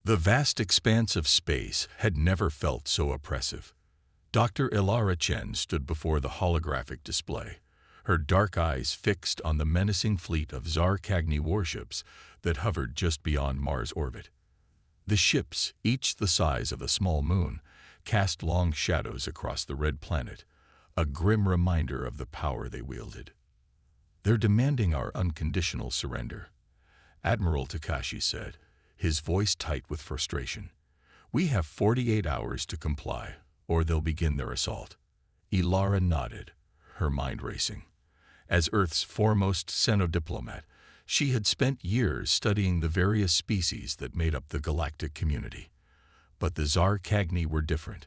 The vast expanse of space had never felt so oppressive. Dr. Ilara Chen stood before the holographic display, her dark eyes fixed on the menacing fleet of Tsar Cagney warships that hovered just beyond Mars' orbit. The ships, each the size of a small moon, cast long shadows across the red planet, a grim reminder of the power they wielded. "They're demanding our unconditional surrender," Admiral Takashi said, his voice tight with frustration. "We have 48 hours to comply, or they'll begin their assault." Ilara nodded, her mind racing. As Earth's foremost xenodiplomat, she had spent years studying the various species that made up the galactic community. But the Tsar Cagney were different.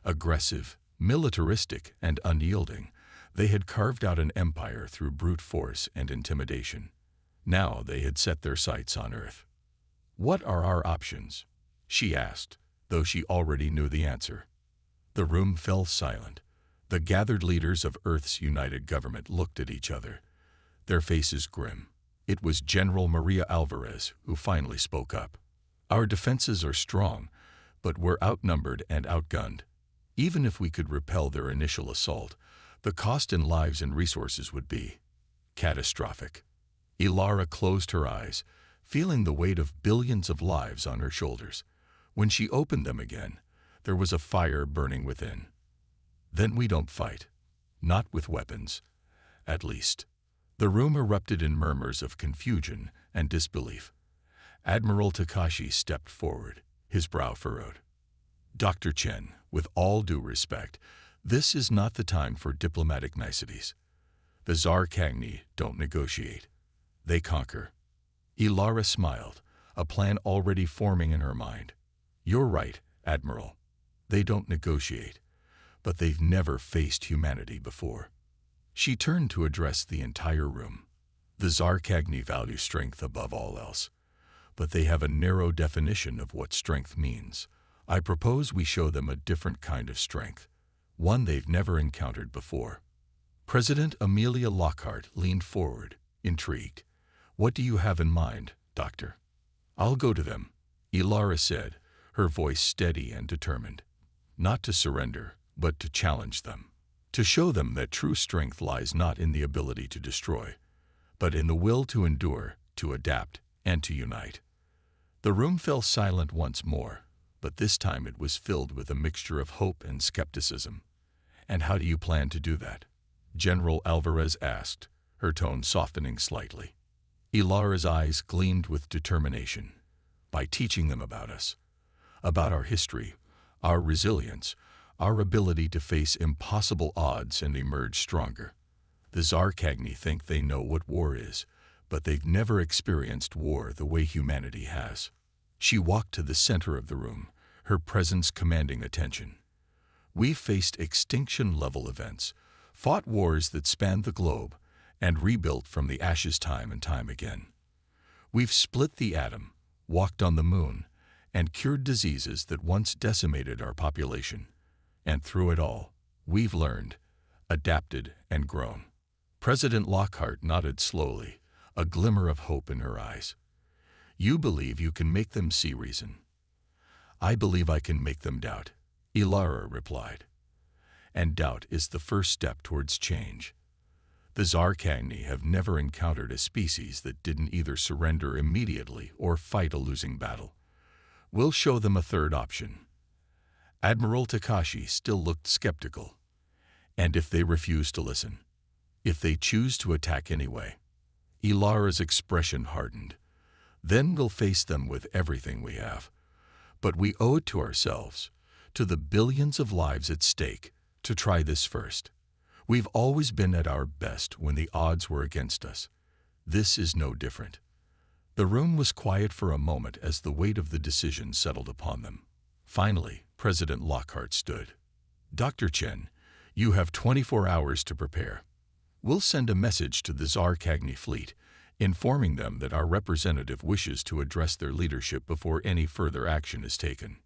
Aggressive, militaristic, and unyielding, they had carved out an empire through brute force and intimidation. Now they had set their sights on Earth. "What are our options?" she asked, though she already knew the answer. The room fell silent. The gathered leaders of Earth's united government looked at each other, their faces grim. It was General Maria Alvarez who finally spoke up. "Our defenses are strong, but we're outnumbered and outgunned. Even if we could repel their initial assault, the cost in lives and resources would be catastrophic." Ilara closed her eyes, feeling the weight of billions of lives on her shoulders. When she opened them again, there was a fire burning within. "Then we don't fight. Not with weapons, at least." The room erupted in murmurs of confusion and disbelief. Admiral Takashi stepped forward, his brow furrowed. "Dr. Chen, with all due respect, this is not the time for diplomatic niceties. The Tsar Cagney don't negotiate. They conquer." Ilara smiled, a plan already forming in her mind. "You're right, Admiral. They don't negotiate, but they've never faced humanity before." She turned to address the entire room. "The Tsar Cagney value strength above all else, but they have a narrow definition of what strength means. I propose we show them a different kind of strength, one they've never encountered before." President Amelia Lockhart leaned forward, intrigued. "What do you have in mind, Doctor?" "I'll go to them," Ilara said, her voice steady and determined. "Not to surrender, but to challenge them. To show them that true strength lies not in the ability to destroy, but in the will to endure, to adapt, and to unite." The room fell silent once more, but this time it was filled with a mixture of hope and skepticism. "And how do you plan to do that?" General Alvarez asked, her tone softening slightly. Ilara's eyes gleamed with determination. "By teaching them about us, about our history, our resilience, our ability to face impossible odds and emerge stronger. The Tsar Cagney think they know what war is, but they've never experienced war the way humanity has." She walked to the center of the room, her presence commanding attention. "We've faced extinction-level events, fought wars that spanned the globe, and rebuilt from the ashes time and time again. We've split the atom, walked on the moon, and cured diseases that once decimated our population. And through it all, we've learned, adapted, and grown." President Lockhart nodded slowly, a glimmer of hope in her eyes. "You believe you can make them see reason." "I believe I can make them doubt," Ilara replied. "And doubt is the first step towards change. The Tsar Cagney have never encountered a species that didn't either surrender immediately or fight a losing battle. We'll show them a third option." Admiral Takashi still looked skeptical. "And if they refuse to listen? If they choose to attack anyway?" Ilara's expression hardened. "Then we'll face them with everything we have. But we owe it to ourselves, to the billions of lives at stake, to try this first. We've always been at our best when the odds were against us. This is no different." The room was quiet for a moment as the weight of the decision settled upon them. Finally, President Lockhart stood. "Dr. Chen, you have 24 hours to prepare. We'll send a message to the Tsar Cagney fleet, informing them that our representative wishes to address their leadership before any further action is taken."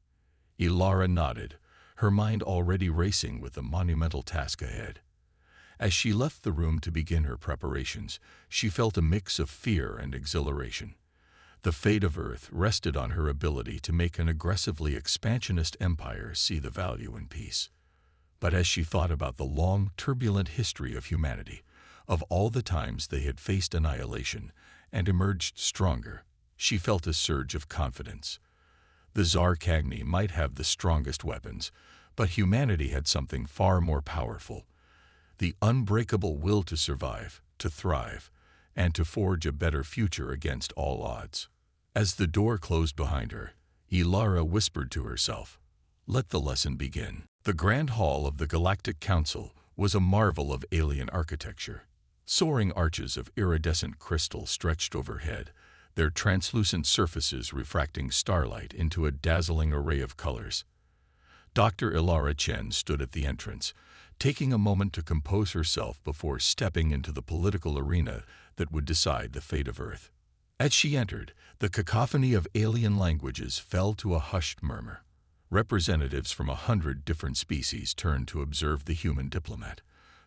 Ilara nodded, her mind already racing with the monumental task ahead. As she left the room to begin her preparations, she felt a mix of fear and exhilaration. The fate of Earth rested on her ability to make an aggressively expansionist empire see the value in peace. But as she thought about the long, turbulent history of humanity, of all the times they had faced annihilation and emerged stronger, she felt a surge of confidence. The Tsar Cagney might have the strongest weapons, but humanity had something far more powerful: the unbreakable will to survive, to thrive, and to forge a better future against all odds. As the door closed behind her, Ilara whispered to herself, "Let the lesson begin." The Grand Hall of the Galactic Council was a marvel of alien architecture. Soaring arches of iridescent crystal stretched overhead, their translucent surfaces refracting starlight into a dazzling array of colors. Dr. Ilara Chen stood at the entrance, taking a moment to compose herself before stepping into the political arena that would decide the fate of Earth. As she entered, the cacophony of alien languages fell to a hushed murmur. Representatives from 100 different species turned to observe the human diplomat,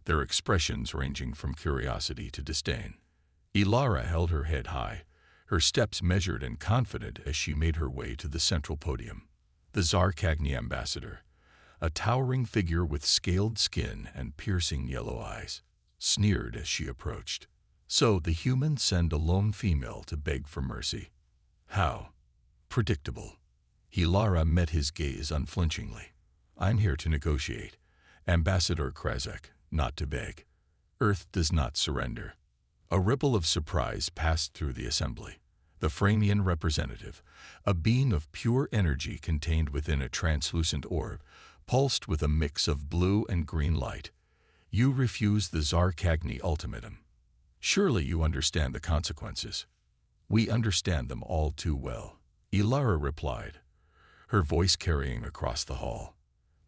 their expressions ranging from curiosity to disdain. Ilara held her head high, her steps measured and confident as she made her way to the central podium. The Tsar Cagney ambassador, a towering figure with scaled skin and piercing yellow eyes, sneered as she approached. "So the humans send a lone female to beg for mercy. How predictable." Ilara met his gaze unflinchingly. "I'm here to negotiate, Ambassador Krazek, not to beg. Earth does not surrender." A ripple of surprise passed through the assembly. The Framian representative, a being of pure energy contained within a translucent orb, pulsed with a mix of blue and green light. "You refuse the Tsar Cagney ultimatum. Surely you understand the consequences." "We understand them all too well," Ilara replied, her voice carrying across the hall.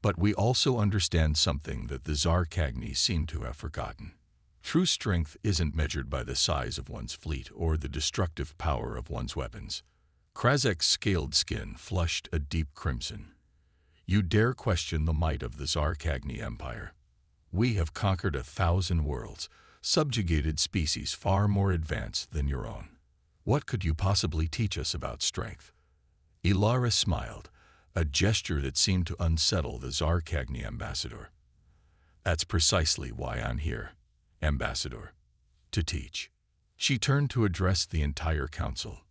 "But we also understand something that the Tsar Cagney seemed to have forgotten. True strength isn't measured by the size of one's fleet or the destructive power of one's weapons." Krazek's scaled skin flushed a deep crimson. "You dare question the might of the Tsar Cagney Empire? We have conquered 1,000 worlds, subjugated species far more advanced than your own. What could you possibly teach us about strength?" Ilara smiled, a gesture that seemed to unsettle the Tsar Cagney ambassador. "That's precisely why I'm here, Ambassador. To teach." She turned to address the entire council.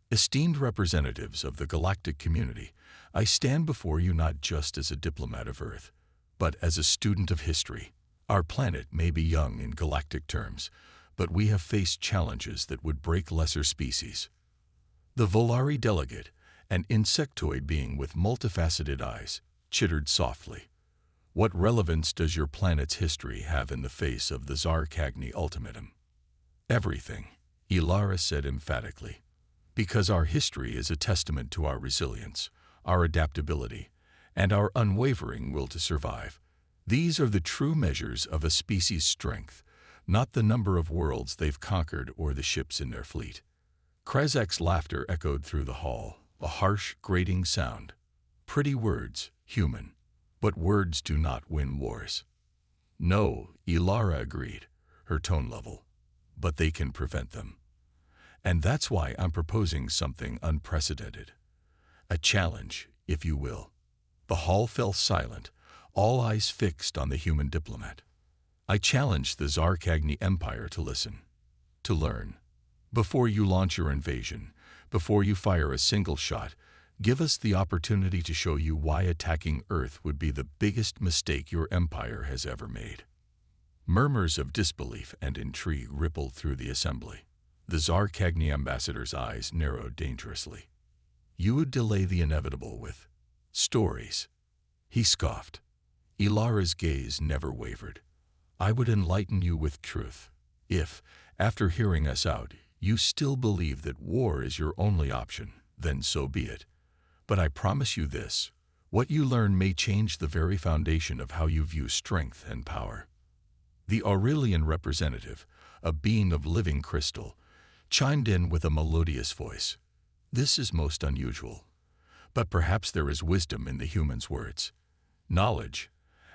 "Esteemed representatives of the galactic community, I stand before you not just as a diplomat of Earth, but as a student of history. Our planet may be young in galactic terms, but we have faced challenges that would break lesser species." The Volari delegate, an insectoid being with multifaceted eyes, chittered softly. "What relevance does your planet's history have in the face of the Tsar Cagney ultimatum?" "Everything," Ilara said emphatically. "Because our history is a testament to our resilience, our adaptability, and our unwavering will to survive. These are the true measures of a species' strength, not the number of worlds they've conquered or the ships in their fleet." Krazek's laughter echoed through the hall, a harsh, grating sound. "Pretty words, human. But words do not win wars." "No," Ilara agreed, her tone level. "But they can prevent them. And that's why I'm proposing something unprecedented. A challenge, if you will." The hall fell silent, all eyes fixed on the human diplomat. "I challenge the Tsar Cagney Empire to listen, to learn. Before you launch your invasion, before you fire a single shot, give us the opportunity to show you why attacking Earth would be the biggest mistake your empire has ever made." Murmurs of disbelief and intrigue rippled through the assembly. The Tsar Cagney ambassador's eyes narrowed dangerously. "You would delay the inevitable with stories," he scoffed. Ilara's gaze never wavered. "I would enlighten you with truth. If, after hearing us out, you still believe that war is your only option, then so be it. But I promise you this: what you learn may change the very foundation of how you view strength and power." The Aurelian representative, a being of living crystal, chimed in with a melodious voice. "This is most unusual. But perhaps there is wisdom in the human's words. Knowledge,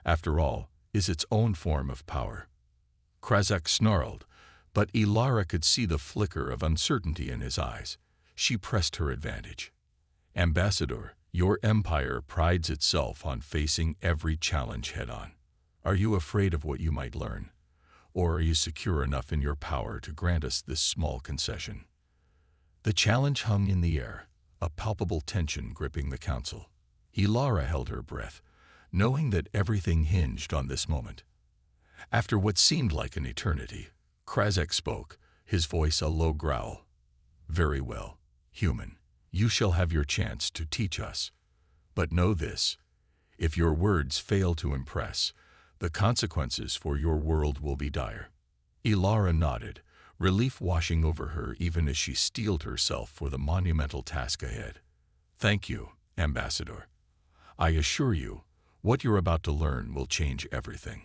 after all, is its own form of power." Krazek snarled, but Ilara could see the flicker of uncertainty in his eyes. She pressed her advantage. "Ambassador, your empire prides itself on facing every challenge head-on. Are you afraid of what you might learn? Or are you secure enough in your power to grant us this small concession?" The challenge hung in the air, a palpable tension gripping the council. Ilara held her breath, knowing that everything hinged on this moment. After what seemed like an eternity, Krazek spoke, his voice a low growl. "Very well, human. You shall have your chance to teach us. But know this, if your words fail to impress, the consequences for your world will be dire." Ilara nodded, relief washing over her even as she steeled herself for the monumental task ahead. "Thank you, Ambassador. I assure you, what you're about to learn will change everything."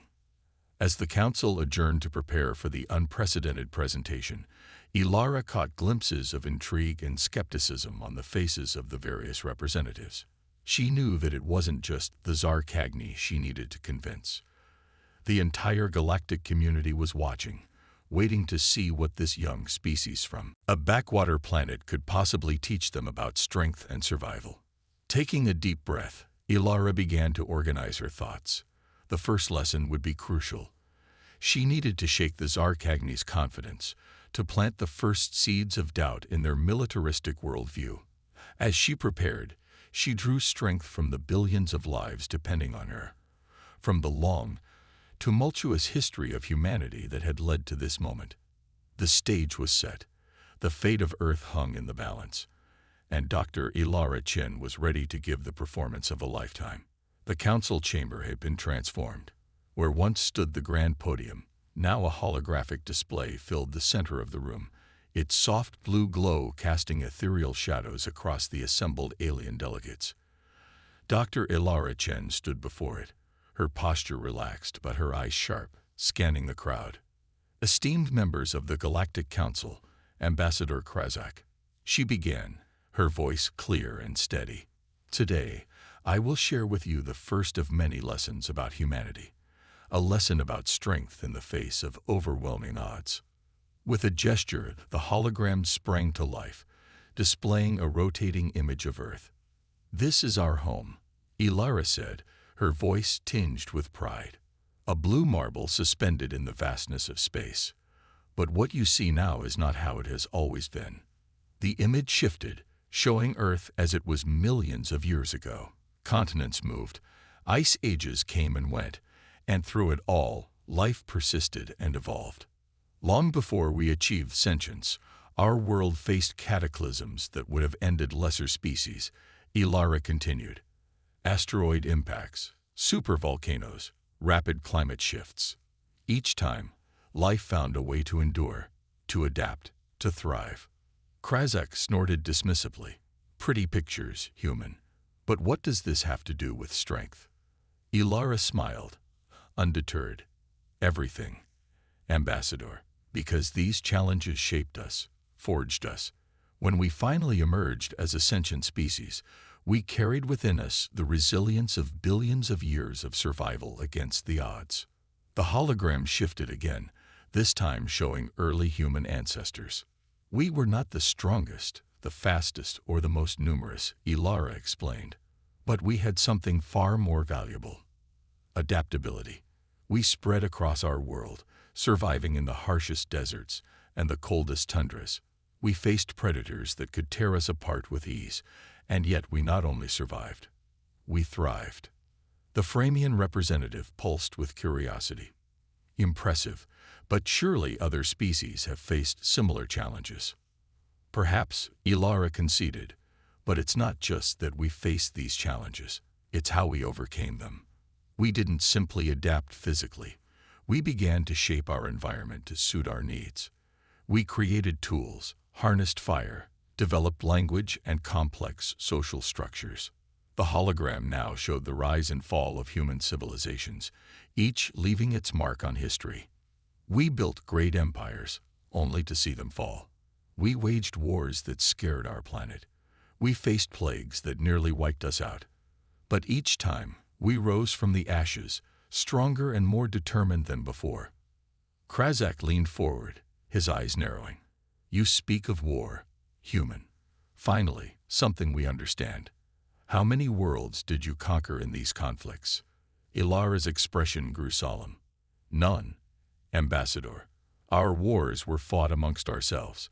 As the council adjourned to prepare for the unprecedented presentation, Ilara caught glimpses of intrigue and skepticism on the faces of the various representatives. She knew that it wasn't just the Zarkagni she needed to convince. The entire galactic community was watching, waiting to see what this young species from a backwater planet could possibly teach them about strength and survival. Taking a deep breath, Ilara began to organize her thoughts. The first lesson would be crucial. She needed to shake the Zarkagni's confidence, to plant the first seeds of doubt in their militaristic worldview. As she prepared, she drew strength from the billions of lives depending on her, from the long, tumultuous history of humanity that had led to this moment. The stage was set, the fate of Earth hung in the balance, and Dr. Ilara Chen was ready to give the performance of a lifetime. The council chamber had been transformed. Where once stood the grand podium, now a holographic display filled the center of the room, its soft blue glow casting ethereal shadows across the assembled alien delegates. Dr. Ilara Chen stood before it, her posture relaxed but her eyes sharp, scanning the crowd. "Esteemed members of the Galactic Council, Ambassador Krazek," she began, her voice clear and steady. "Today, I will share with you the first of many lessons about humanity, a lesson about strength in the face of overwhelming odds." With a gesture, the hologram sprang to life, displaying a rotating image of Earth. "This is our home," Ilara said, her voice tinged with pride. "A blue marble suspended in the vastness of space. But what you see now is not how it has always been." The image shifted, showing Earth as it was millions of years ago. Continents moved, ice ages came and went, and through it all, life persisted and evolved. Long before we achieved sentience, our world faced cataclysms that would have ended lesser species, Ilara continued. Asteroid impacts, supervolcanoes, rapid climate shifts. Each time, life found a way to endure, to adapt, to thrive. Krazek snorted dismissively. "Pretty pictures, human. But what does this have to do with strength?" Ilara smiled, undeterred. "Everything, Ambassador, because these challenges shaped us, forged us. When we finally emerged as a sentient species, we carried within us the resilience of billions of years of survival against the odds." The hologram shifted again, this time showing early human ancestors. "We were not the strongest, the fastest, or the most numerous," Ilara explained. "But we had something far more valuable. Adaptability. We spread across our world, surviving in the harshest deserts and the coldest tundras. We faced predators that could tear us apart with ease, and yet we not only survived, we thrived." The Framian representative pulsed with curiosity. "Impressive, but surely other species have faced similar challenges." "Perhaps," Ilara conceded, "but it's not just that we faced these challenges, it's how we overcame them. We didn't simply adapt physically. We began to shape our environment to suit our needs. We created tools, harnessed fire, developed language and complex social structures." The hologram now showed the rise and fall of human civilizations, each leaving its mark on history. We built great empires, only to see them fall. We waged wars that scared our planet. We faced plagues that nearly wiped us out. But each time, we rose from the ashes, stronger and more determined than before. Krazek leaned forward, his eyes narrowing. "You speak of war, human. Finally, something we understand. How many worlds did you conquer in these conflicts? Ilara's expression grew solemn. None, Ambassador. Our wars were fought amongst ourselves,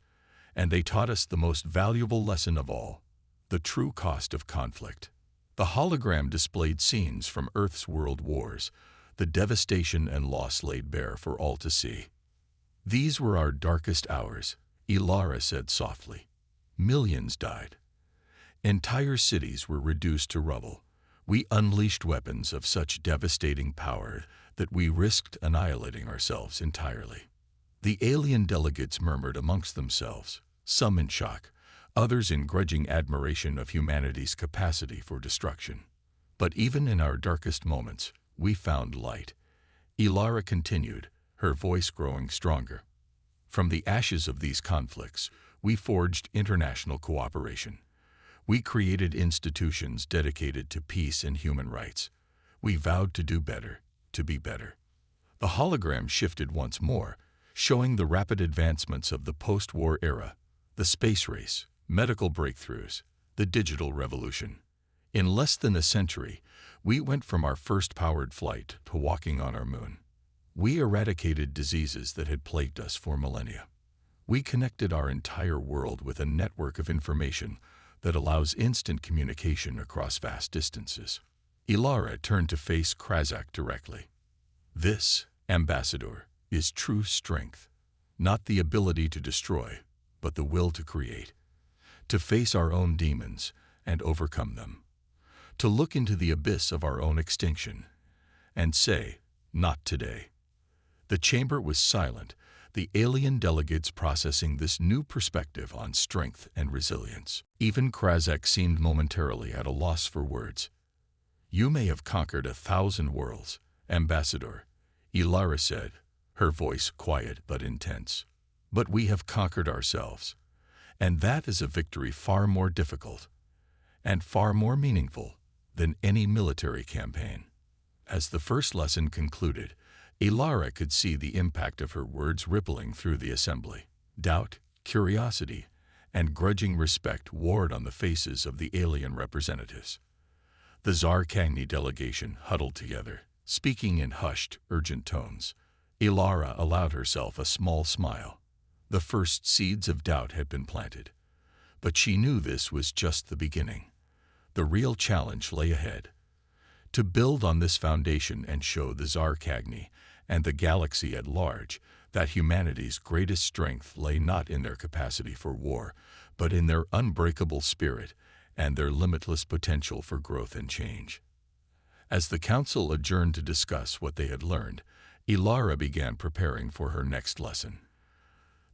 and they taught us the most valuable lesson of all, the true cost of conflict. The hologram displayed scenes from Earth's world wars, the devastation and loss laid bare for all to see. These were our darkest hours, Ilara said softly. Millions died. Entire cities were reduced to rubble. We unleashed weapons of such devastating power that we risked annihilating ourselves entirely. The alien delegates murmured amongst themselves, some in shock, others in grudging admiration of humanity's capacity for destruction. But even in our darkest moments, we found light. Ilara continued, her voice growing stronger. From the ashes of these conflicts, we forged international cooperation. We created institutions dedicated to peace and human rights. We vowed to do better, to be better. The hologram shifted once more, showing the rapid advancements of the post-war era, the space race, medical breakthroughs, the digital revolution. In less than a century, we went from our first powered flight to walking on our moon. We eradicated diseases that had plagued us for millennia. We connected our entire world with a network of information that allows instant communication across vast distances. Ilara turned to face Krazak directly. This, Ambassador, is true strength. Not the ability to destroy, but the will to create. To face our own demons and overcome them. To look into the abyss of our own extinction and say, not today. The chamber was silent, the alien delegates processing this new perspective on strength and resilience. Even Krazak seemed momentarily at a loss for words. You may have conquered 1,000 worlds, Ambassador, Ilara said, her voice quiet but intense. But we have conquered ourselves, and that is a victory far more difficult and far more meaningful than any military campaign. As the first lesson concluded, Ilara could see the impact of her words rippling through the assembly. Doubt, curiosity, and grudging respect warred on the faces of the alien representatives. The Zarkagni delegation huddled together, speaking in hushed, urgent tones. Ilara allowed herself a small smile. The first seeds of doubt had been planted. But she knew this was just the beginning. The real challenge lay ahead. To build on this foundation and show the Zarkagni and the galaxy at large that humanity's greatest strength lay not in their capacity for war, but in their unbreakable spirit and their limitless potential for growth and change. As the council adjourned to discuss what they had learned, Ilara began preparing for her next lesson.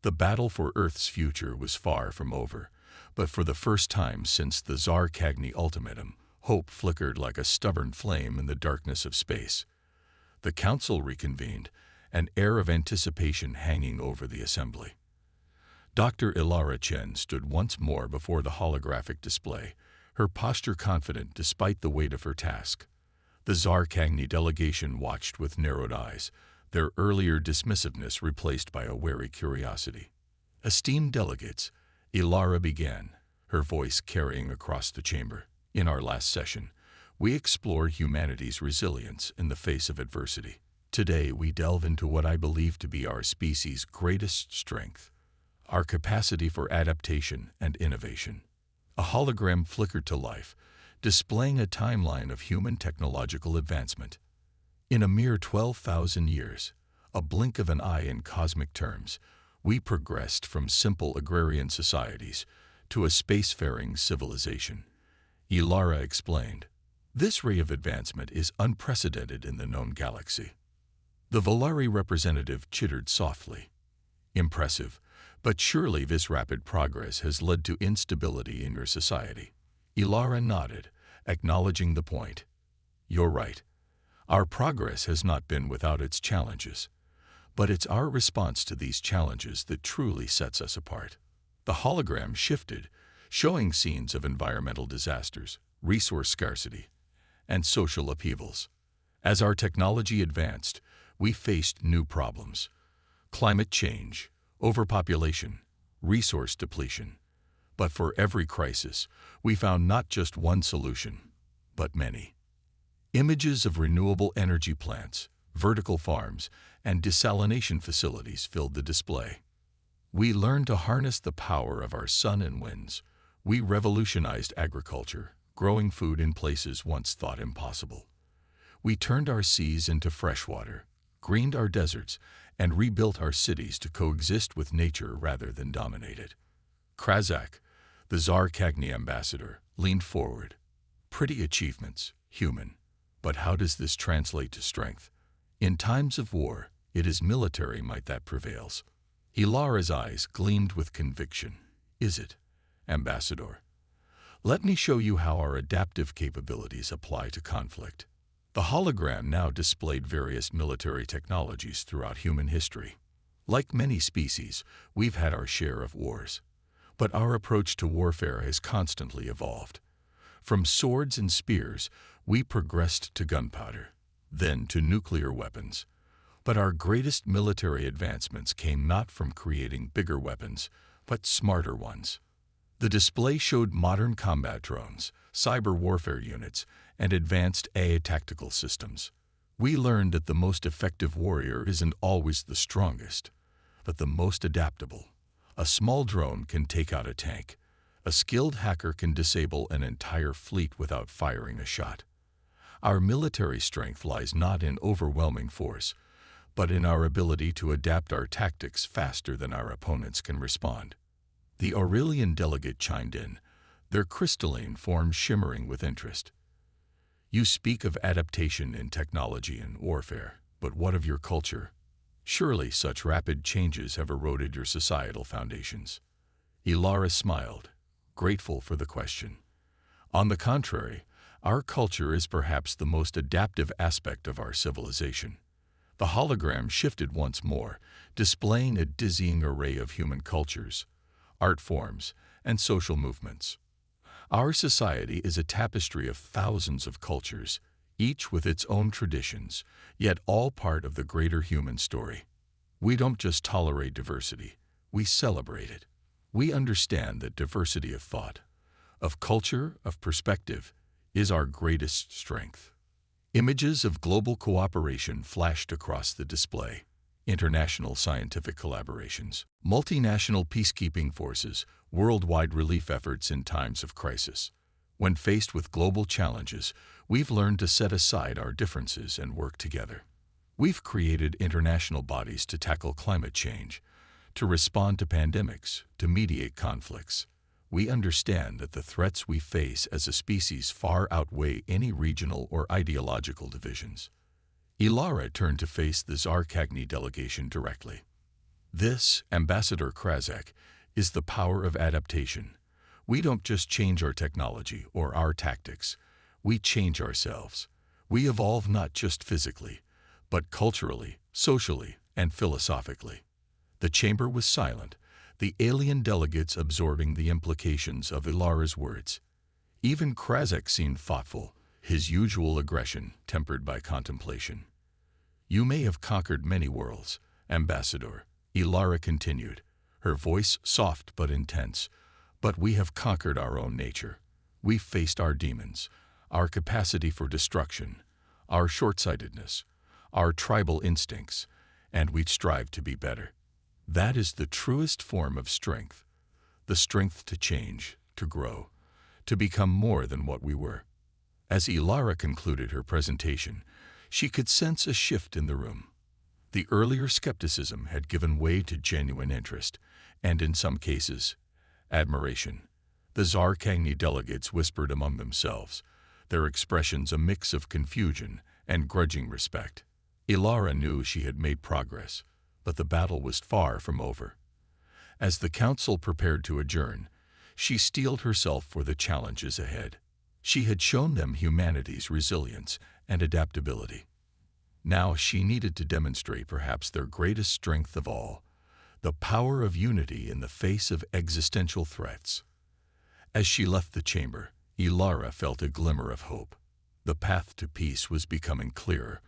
The battle for Earth's future was far from over, but for the first time since the Zarkagni ultimatum, hope flickered like a stubborn flame in the darkness of space. The council reconvened, an air of anticipation hanging over the assembly. Dr. Ilara Chen stood once more before the holographic display, her posture confident despite the weight of her task. The Zarkagni delegation watched with narrowed eyes, their earlier dismissiveness replaced by a wary curiosity. Esteemed delegates, Ilara began, her voice carrying across the chamber. In our last session, we explored humanity's resilience in the face of adversity. Today, we delve into what I believe to be our species' greatest strength, our capacity for adaptation and innovation. A hologram flickered to life, displaying a timeline of human technological advancement. In a mere 12,000 years, a blink of an eye in cosmic terms, we progressed from simple agrarian societies to a spacefaring civilization. Ilara explained, this ray of advancement is unprecedented in the known galaxy. The Volari representative chittered softly. Impressive, but surely this rapid progress has led to instability in your society. Ilara nodded, acknowledging the point. You're right. Our progress has not been without its challenges, but it's our response to these challenges that truly sets us apart. The hologram shifted, showing scenes of environmental disasters, resource scarcity, and social upheavals. As our technology advanced, we faced new problems: climate change, overpopulation, resource depletion. But for every crisis, we found not just one solution, but many. Images of renewable energy plants, vertical farms, and desalination facilities filled the display. We learned to harness the power of our sun and winds. We revolutionized agriculture, growing food in places once thought impossible. We turned our seas into freshwater, greened our deserts, and rebuilt our cities to coexist with nature rather than dominate it. Krazak, the Tsar Cagney ambassador, leaned forward. Pretty achievements, human. But how does this translate to strength? In times of war, it is military might that prevails. Ilara's eyes gleamed with conviction. Is it, Ambassador? Let me show you how our adaptive capabilities apply to conflict. The hologram now displayed various military technologies throughout human history. Like many species, we've had our share of wars. But our approach to warfare has constantly evolved. From swords and spears, we progressed to gunpowder, then to nuclear weapons. But our greatest military advancements came not from creating bigger weapons, but smarter ones. The display showed modern combat drones, cyber warfare units, and advanced AI tactical systems. We learned that the most effective warrior isn't always the strongest, but the most adaptable. A small drone can take out a tank. A skilled hacker can disable an entire fleet without firing a shot. Our military strength lies not in overwhelming force, but in our ability to adapt our tactics faster than our opponents can respond. The Aurelian delegate chimed in, their crystalline form shimmering with interest. You speak of adaptation in technology and warfare, but what of your culture? Surely such rapid changes have eroded your societal foundations. Ilara smiled, grateful for the question. On the contrary, our culture is perhaps the most adaptive aspect of our civilization. The hologram shifted once more, displaying a dizzying array of human cultures, art forms, and social movements. Our society is a tapestry of thousands of cultures, each with its own traditions, yet all part of the greater human story. We don't just tolerate diversity, we celebrate it. We understand that diversity of thought, of culture, of perspective, is our greatest strength. Images of global cooperation flashed across the display. International scientific collaborations, multinational peacekeeping forces, worldwide relief efforts in times of crisis. When faced with global challenges, we've learned to set aside our differences and work together. We've created international bodies to tackle climate change, to respond to pandemics, to mediate conflicts. We understand that the threats we face as a species far outweigh any regional or ideological divisions. Ilara turned to face the Tsar Cagney delegation directly. This, Ambassador Krazak, is the power of adaptation. We don't just change our technology or our tactics. We change ourselves. We evolve not just physically, but culturally, socially, and philosophically. The chamber was silent, the alien delegates absorbing the implications of Ilara's words. Even Krazak seemed thoughtful, his usual aggression tempered by contemplation. You may have conquered many worlds, Ambassador, Ilara continued, her voice soft but intense, but we have conquered our own nature. We've faced our demons, our capacity for destruction, our short-sightedness, our tribal instincts, and we'd strive to be better. That is the truest form of strength, the strength to change, to grow, to become more than what we were. As Ilara concluded her presentation, she could sense a shift in the room. The earlier skepticism had given way to genuine interest, and in some cases, admiration. The Tsar Cagney delegates whispered among themselves, their expressions a mix of confusion and grudging respect. Ilara knew she had made progress, but the battle was far from over. As the council prepared to adjourn, she steeled herself for the challenges ahead. She had shown them humanity's resilience and adaptability. Now she needed to demonstrate perhaps their greatest strength of all, the power of unity in the face of existential threats. As she left the chamber, Ilara felt a glimmer of hope. The path to peace was becoming clearer,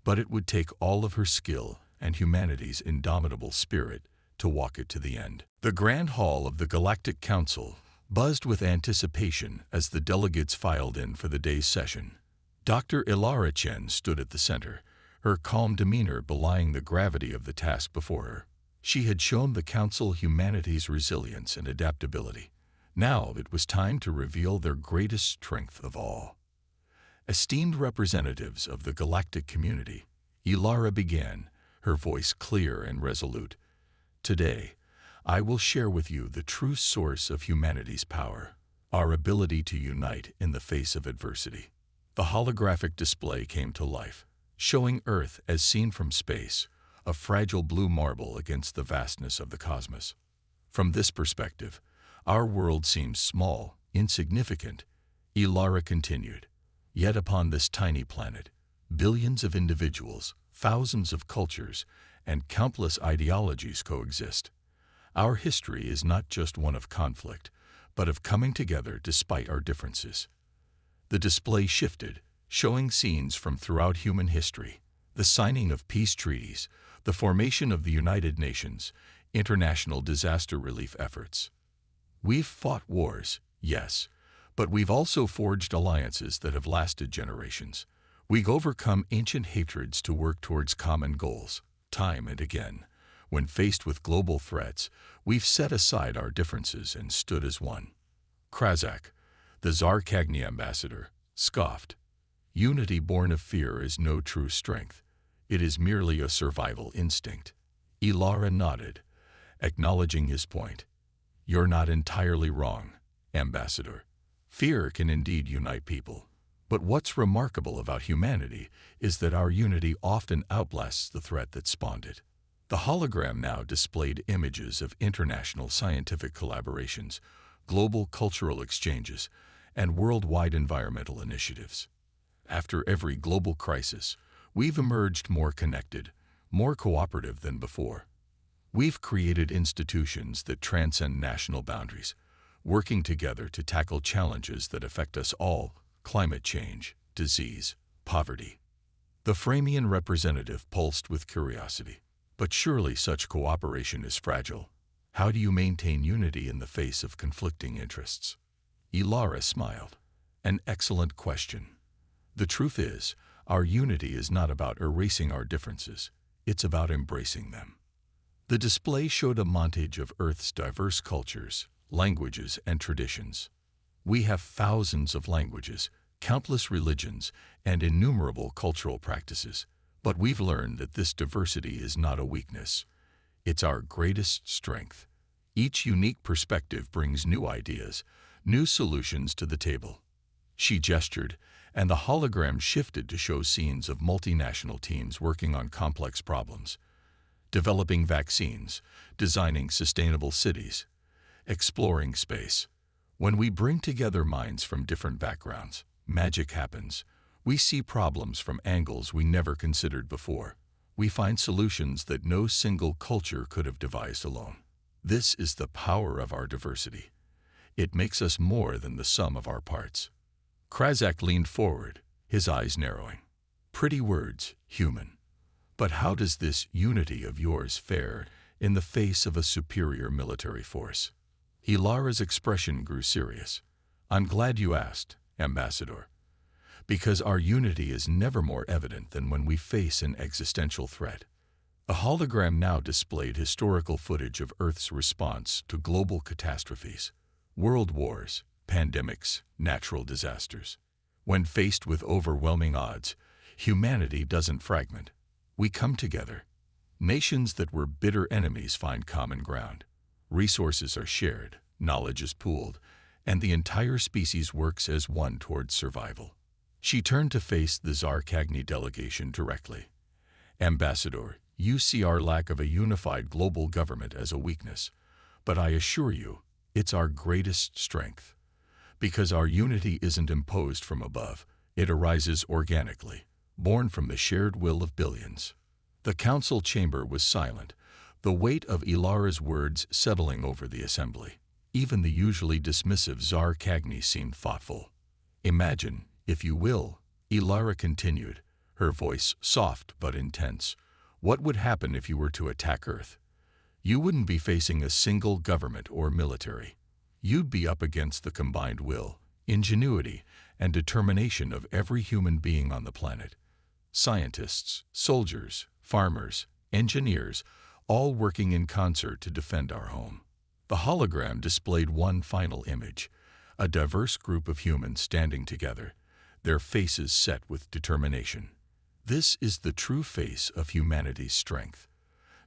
but it would take all of her skill and humanity's indomitable spirit to walk it to the end. The Grand Hall of the Galactic Council, buzzed with anticipation as the delegates filed in for the day's session. Dr. Ilara Chen stood at the center, her calm demeanor belying the gravity of the task before her. She had shown the Council humanity's resilience and adaptability. Now it was time to reveal their greatest strength of all. Esteemed representatives of the galactic community, Ilara began, her voice clear and resolute. Today, I will share with you the true source of humanity's power, our ability to unite in the face of adversity. The holographic display came to life, showing Earth as seen from space, a fragile blue marble against the vastness of the cosmos. From this perspective, our world seems small, insignificant, Ilara continued. Yet upon this tiny planet, billions of individuals, thousands of cultures, and countless ideologies coexist. Our history is not just one of conflict, but of coming together despite our differences. The display shifted, showing scenes from throughout human history, the signing of peace treaties, the formation of the United Nations, international disaster relief efforts. We've fought wars, yes, but we've also forged alliances that have lasted generations. We've overcome ancient hatreds to work towards common goals, time and again. When faced with global threats, we've set aside our differences and stood as one. Krazak, the Zarkagni ambassador, scoffed. Unity born of fear is no true strength. It is merely a survival instinct. Ilara nodded, acknowledging his point. You're not entirely wrong, Ambassador. Fear can indeed unite people. But what's remarkable about humanity is that our unity often outlasts the threat that spawned it. The hologram now displayed images of international scientific collaborations, global cultural exchanges, and worldwide environmental initiatives. After every global crisis, we've emerged more connected, more cooperative than before. We've created institutions that transcend national boundaries, working together to tackle challenges that affect us all: climate change, disease, poverty. The Framian representative pulsed with curiosity. But surely such cooperation is fragile. How do you maintain unity in the face of conflicting interests? Ilara smiled. An excellent question. The truth is, our unity is not about erasing our differences. It's about embracing them. The display showed a montage of Earth's diverse cultures, languages, and traditions. We have thousands of languages, countless religions, and innumerable cultural practices. But we've learned that this diversity is not a weakness. It's our greatest strength. Each unique perspective brings new ideas, new solutions to the table. She gestured, and the hologram shifted to show scenes of multinational teams working on complex problems, developing vaccines, designing sustainable cities, exploring space. When we bring together minds from different backgrounds, magic happens. We see problems from angles we never considered before. We find solutions that no single culture could have devised alone. This is the power of our diversity. It makes us more than the sum of our parts. Krazak leaned forward, his eyes narrowing. Pretty words, human. But how does this unity of yours fare in the face of a superior military force? Ilara's expression grew serious. I'm glad you asked, Ambassador. Because our unity is never more evident than when we face an existential threat. A hologram now displayed historical footage of Earth's response to global catastrophes, world wars, pandemics, natural disasters. When faced with overwhelming odds, humanity doesn't fragment. We come together. Nations that were bitter enemies find common ground. Resources are shared, knowledge is pooled, and the entire species works as one towards survival. She turned to face the Zarkagni delegation directly. Ambassador, you see our lack of a unified global government as a weakness, but I assure you, it's our greatest strength. Because our unity isn't imposed from above, it arises organically, born from the shared will of billions. The council chamber was silent, the weight of Ilara's words settling over the assembly. Even the usually dismissive Zarkagni seemed thoughtful. Imagine, if you will, Ilara continued, her voice soft but intense, what would happen if you were to attack Earth? You wouldn't be facing a single government or military. you'd be up against the combined will, ingenuity, and determination of every human being on the planet. Scientists, soldiers, farmers, engineers, all working in concert to defend our home. The hologram displayed one final image, a diverse group of humans standing together, their faces set with determination. This is the true face of humanity's strength.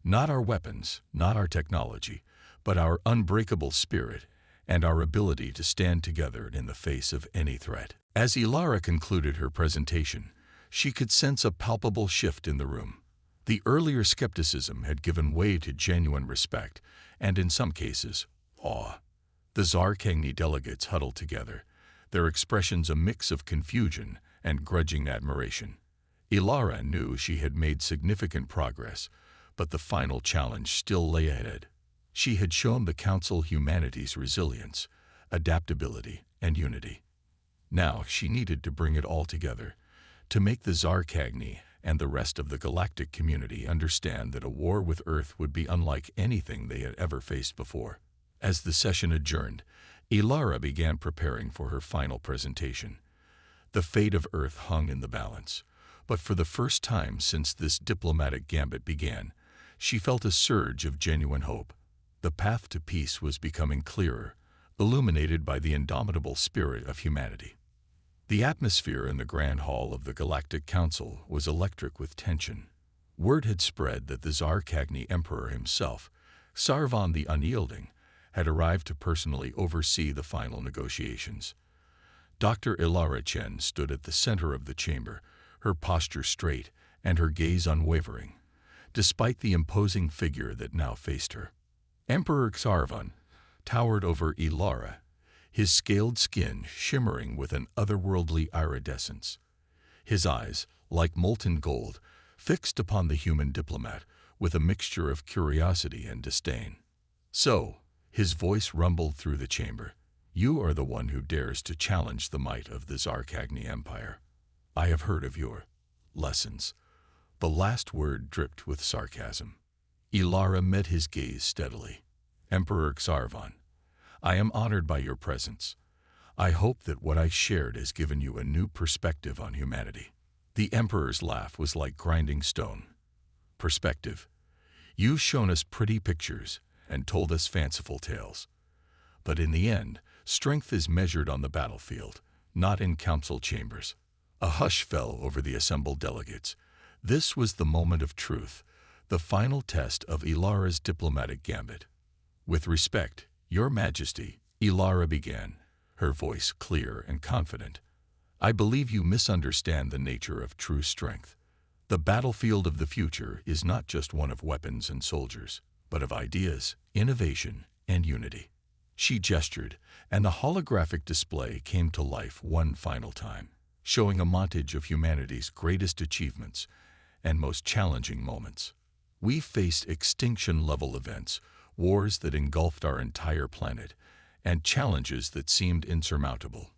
Not our weapons, not our technology, but our unbreakable spirit and our ability to stand together in the face of any threat. As Ilara concluded her presentation, she could sense a palpable shift in the room. The earlier skepticism had given way to genuine respect and, in some cases, awe. The Zarkangni delegates huddled together, their expressions a mix of confusion and grudging admiration. Ilara knew she had made significant progress, but the final challenge still lay ahead. She had shown the Council humanity's resilience, adaptability, and unity. Now she needed to bring it all together, to make the Zarkangni and the rest of the galactic community understand that a war with Earth would be unlike anything they had ever faced before. As the session adjourned, Ilara began preparing for her final presentation. The fate of Earth hung in the balance, but for the first time since this diplomatic gambit began, she felt a surge of genuine hope. The path to peace was becoming clearer, illuminated by the indomitable spirit of humanity. The atmosphere in the Grand Hall of the Galactic Council was electric with tension. Word had spread that the Zarkangni Emperor himself, Sarvan the Unyielding, had arrived to personally oversee the final negotiations. Dr. Ilara Chen stood at the center of the chamber, her posture straight and her gaze unwavering, despite the imposing figure that now faced her. Emperor Sarvan towered over Ilara, his scaled skin shimmering with an otherworldly iridescence. His eyes, like molten gold, fixed upon the human diplomat with a mixture of curiosity and disdain. "So," his voice rumbled through the chamber, "you are the one who dares to challenge the might of the Zarkangni Empire. I have heard of your lessons." The last word dripped with sarcasm. Ilara met his gaze steadily. "Emperor Sarvan, I am honored by your presence. I hope that what I shared has given you a new perspective on humanity." The Emperor's laugh was like grinding stone. "Perspective? You've shown us pretty pictures and told us fanciful tales. But in the end, strength is measured on the battlefield, not in council chambers." A hush fell over the assembled delegates. This was the moment of truth, the final test of Ilara's diplomatic gambit. "With respect, Your Majesty," Ilara began, her voice clear and confident, "I believe you misunderstand the nature of true strength. The battlefield of the future is not just one of weapons and soldiers, but of ideas, innovation, and unity." She gestured, and the holographic display came to life one final time, showing a montage of humanity's greatest achievements and most challenging moments. "We faced extinction-level events, wars that engulfed our entire planet, and challenges that seemed insurmountable.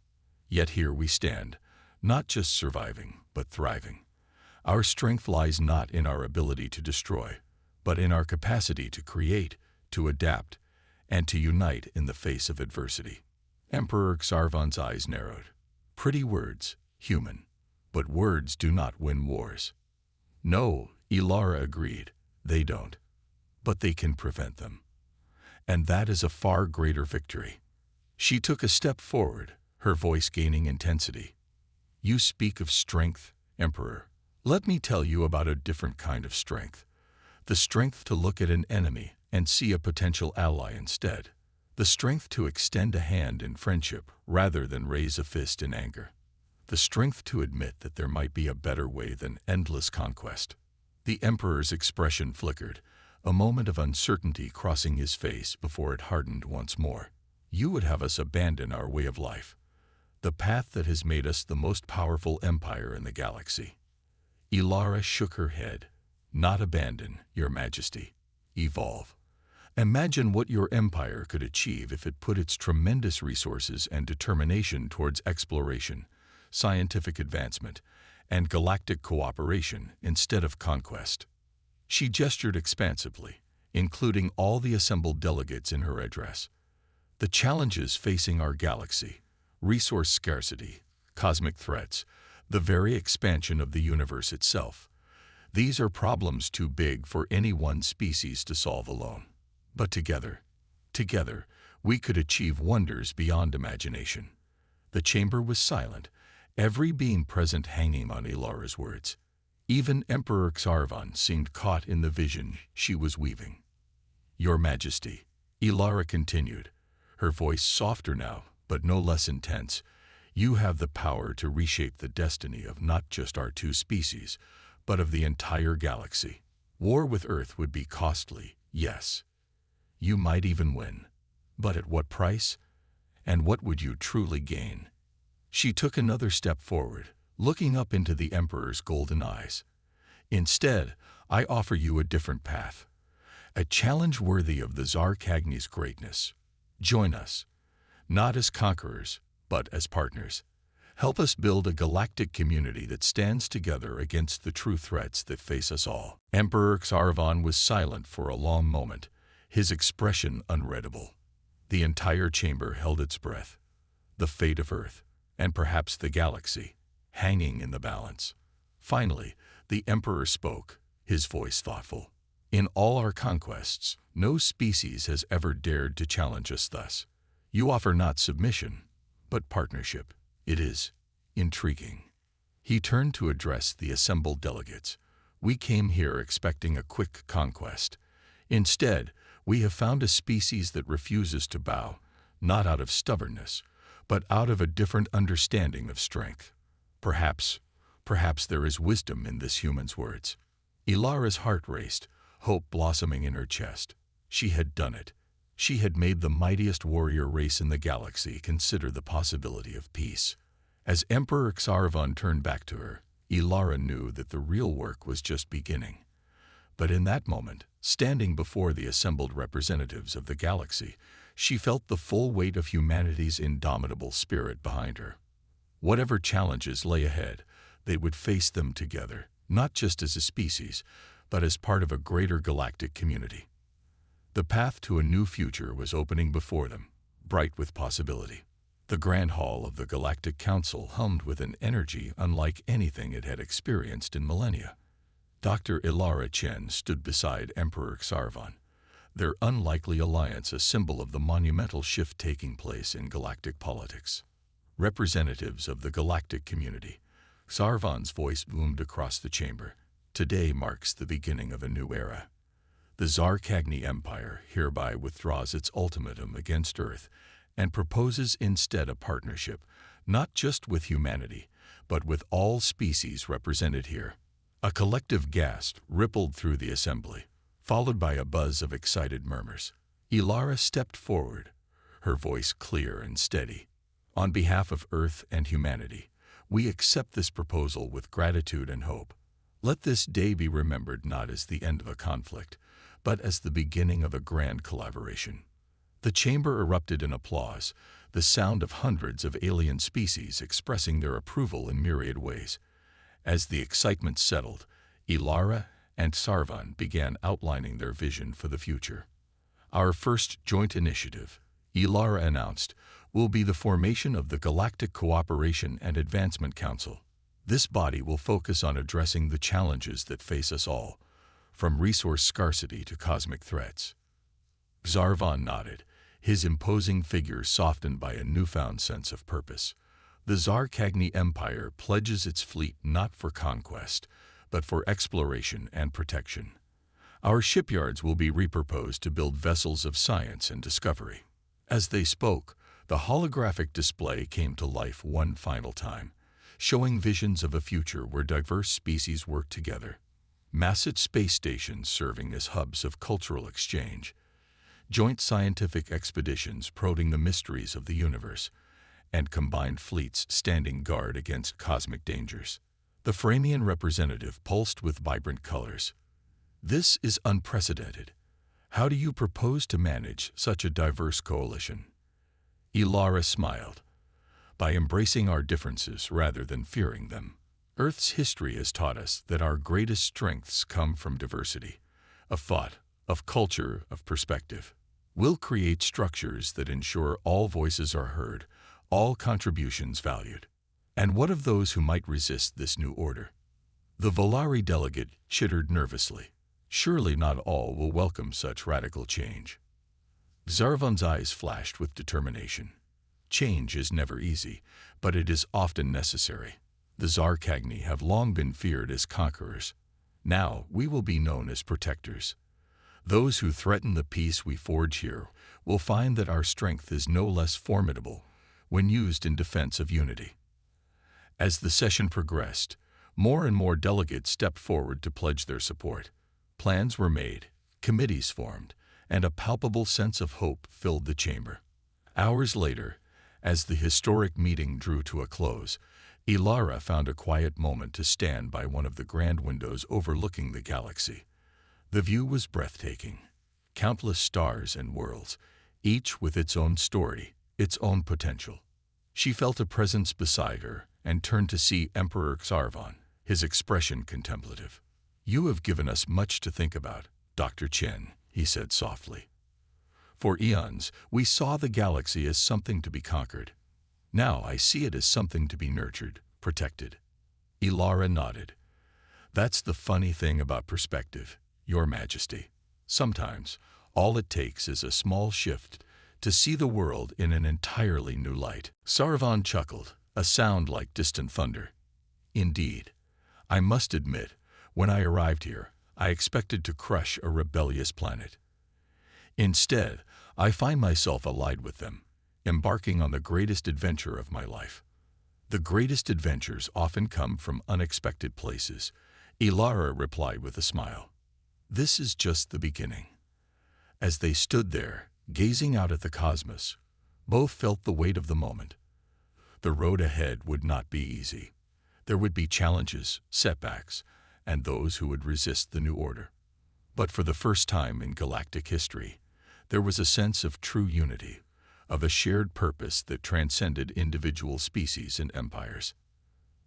Yet here we stand, not just surviving, but thriving. Our strength lies not in our ability to destroy, but in our capacity to create, to adapt, and to unite in the face of adversity." Emperor Sarvan's eyes narrowed. "Pretty words, human. But words do not win wars." "No," Ilara agreed, "they don't. But they can prevent them. And that is a far greater victory." She took a step forward, her voice gaining intensity. "You speak of strength, Emperor. Let me tell you about a different kind of strength. The strength to look at an enemy and see a potential ally instead. The strength to extend a hand in friendship rather than raise a fist in anger. The strength to admit that there might be a better way than endless conquest." The Emperor's expression flickered, a moment of uncertainty crossing his face before it hardened once more. "You would have us abandon our way of life, the path that has made us the most powerful empire in the galaxy." Ilara shook her head. "Not abandon, Your Majesty. Evolve. Imagine what your empire could achieve if it put its tremendous resources and determination towards exploration, scientific advancement, and galactic cooperation instead of conquest." She gestured expansively, including all the assembled delegates in her address. The challenges facing our galaxy, resource scarcity, cosmic threats, the very expansion of the universe itself. These are problems too big for any one species to solve alone. But together, we could achieve wonders beyond imagination. The chamber was silent, every being present hanging on Ilara's words. Even Emperor Xarvan seemed caught in the vision she was weaving. Your Majesty, Ilara continued, her voice softer now, but no less intense, you have the power to reshape the destiny of not just our two species, but of the entire galaxy. War with Earth would be costly, yes. You might even win. But at what price? And what would you truly gain? She took another step forward, looking up into the Emperor's golden eyes. Instead, I offer you a different path. A challenge worthy of the Tsar Cagney's greatness. Join us, not as conquerors, but as partners. Help us build a galactic community that stands together against the true threats that face us all. Emperor Xarvan was silent for a long moment, his expression unreadable. The entire chamber held its breath. The fate of Earth, and perhaps the galaxy, hanging in the balance. Finally, the Emperor spoke, his voice thoughtful. In all our conquests, no species has ever dared to challenge us thus. You offer not submission, but partnership. It is intriguing. He turned to address the assembled delegates. We came here expecting a quick conquest. Instead, we have found a species that refuses to bow, not out of stubbornness, but out of a different understanding of strength. Perhaps there is wisdom in this human's words. Ilara's heart raced, hope blossoming in her chest. She had done it. She had made the mightiest warrior race in the galaxy consider the possibility of peace. As Emperor Xarvan turned back to her, Ilara knew that the real work was just beginning. But in that moment, standing before the assembled representatives of the galaxy, she felt the full weight of humanity's indomitable spirit behind her. Whatever challenges lay ahead, they would face them together, not just as a species, but as part of a greater galactic community. The path to a new future was opening before them, bright with possibility. The Grand Hall of the Galactic Council hummed with an energy unlike anything it had experienced in millennia. Dr. Ilara Chen stood beside Emperor Xarvan, their unlikely alliance a symbol of the monumental shift taking place in galactic politics. Representatives of the galactic community, Xarvan's voice boomed across the chamber. Today marks the beginning of a new era. The Tsar Cagney Empire hereby withdraws its ultimatum against Earth and proposes instead a partnership, not just with humanity, but with all species represented here. A collective gasp rippled through the assembly, followed by a buzz of excited murmurs. Ilara stepped forward, her voice clear and steady. On behalf of Earth and humanity, we accept this proposal with gratitude and hope. Let this day be remembered not as the end of a conflict, but as the beginning of a grand collaboration. The chamber erupted in applause, the sound of hundreds of alien species expressing their approval in myriad ways. As the excitement settled, Ilara and Xarvan began outlining their vision for the future. Our first joint initiative, Ilara announced, will be the formation of the Galactic Cooperation and Advancement Council. This body will focus on addressing the challenges that face us all, from resource scarcity to cosmic threats. Xarvan nodded, his imposing figure softened by a newfound sense of purpose. The Tsar Cagney Empire pledges its fleet not for conquest, but for exploration and protection. Our shipyards will be repurposed to build vessels of science and discovery. As they spoke, the holographic display came to life one final time, showing visions of a future where diverse species work together. Massive space stations serving as hubs of cultural exchange, joint scientific expeditions probing the mysteries of the universe, and combined fleets standing guard against cosmic dangers. The Framian representative pulsed with vibrant colors. This is unprecedented. How do you propose to manage such a diverse coalition? Ilara smiled. By embracing our differences rather than fearing them. Earth's history has taught us that our greatest strengths come from diversity, of thought, of culture, of perspective. We'll create structures that ensure all voices are heard, all contributions valued. And what of those who might resist this new order? The Volari delegate chittered nervously. Surely not all will welcome such radical change. Zarvan's eyes flashed with determination. Change is never easy, but it is often necessary. The Zarkagni have long been feared as conquerors. Now we will be known as protectors. Those who threaten the peace we forge here will find that our strength is no less formidable when used in defense of unity. As the session progressed, more and more delegates stepped forward to pledge their support. Plans were made, committees formed, and a palpable sense of hope filled the chamber. Hours later, as the historic meeting drew to a close, Ilara found a quiet moment to stand by one of the grand windows overlooking the galaxy. The view was breathtaking. Countless stars and worlds, each with its own story, its own potential. She felt a presence beside her and turned to see Emperor Zarvan, his expression contemplative. "You have given us much to think about, Dr. Chen," he said softly. "For eons, we saw the galaxy as something to be conquered. Now I see it as something to be nurtured, protected." Ilara nodded. "That's the funny thing about perspective, Your Majesty. Sometimes, all it takes is a small shift to see the world in an entirely new light." Zarvan chuckled, a sound like distant thunder. "Indeed. I must admit, when I arrived here, I expected to crush a rebellious planet. Instead, I find myself allied with them, embarking on the greatest adventure of my life." "The greatest adventures often come from unexpected places," Ilara replied with a smile. "This is just the beginning." As they stood there, gazing out at the cosmos, both felt the weight of the moment. The road ahead would not be easy. There would be challenges, setbacks, and those who would resist the new order. But for the first time in galactic history, there was a sense of true unity, of a shared purpose that transcended individual species and empires.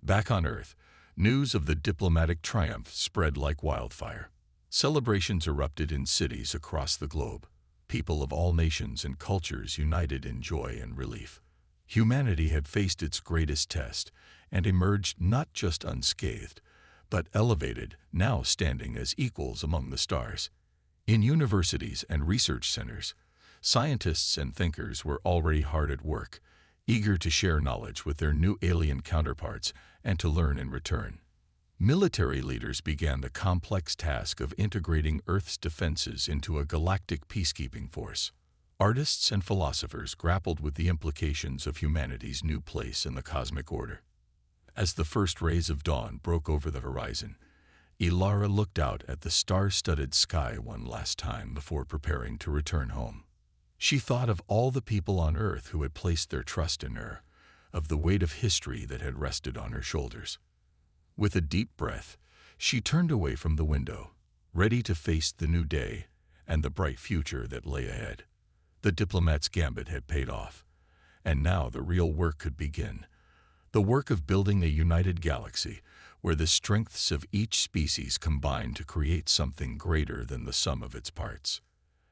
Back on Earth, news of the diplomatic triumph spread like wildfire. Celebrations erupted in cities across the globe. People of all nations and cultures united in joy and relief. Humanity had faced its greatest test and emerged not just unscathed, but elevated, now standing as equals among the stars. In universities and research centers, scientists and thinkers were already hard at work, eager to share knowledge with their new alien counterparts and to learn in return. Military leaders began the complex task of integrating Earth's defenses into a galactic peacekeeping force. Artists and philosophers grappled with the implications of humanity's new place in the cosmic order. As the first rays of dawn broke over the horizon, Ilara looked out at the star-studded sky one last time before preparing to return home. She thought of all the people on Earth who had placed their trust in her, of the weight of history that had rested on her shoulders. With a deep breath, she turned away from the window, ready to face the new day and the bright future that lay ahead. The diplomat's gambit had paid off, and now the real work could begin. The work of building a united galaxy where the strengths of each species combined to create something greater than the sum of its parts.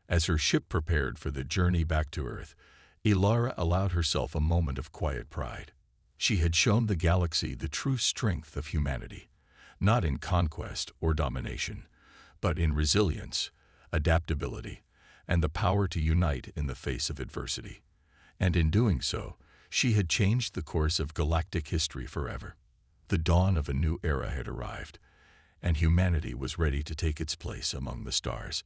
As her ship prepared for the journey back to Earth, Ilara allowed herself a moment of quiet pride. She had shown the galaxy the true strength of humanity, not in conquest or domination, but in resilience, adaptability, and the power to unite in the face of adversity. And in doing so, she had changed the course of galactic history forever. The dawn of a new era had arrived, and humanity was ready to take its place among the stars.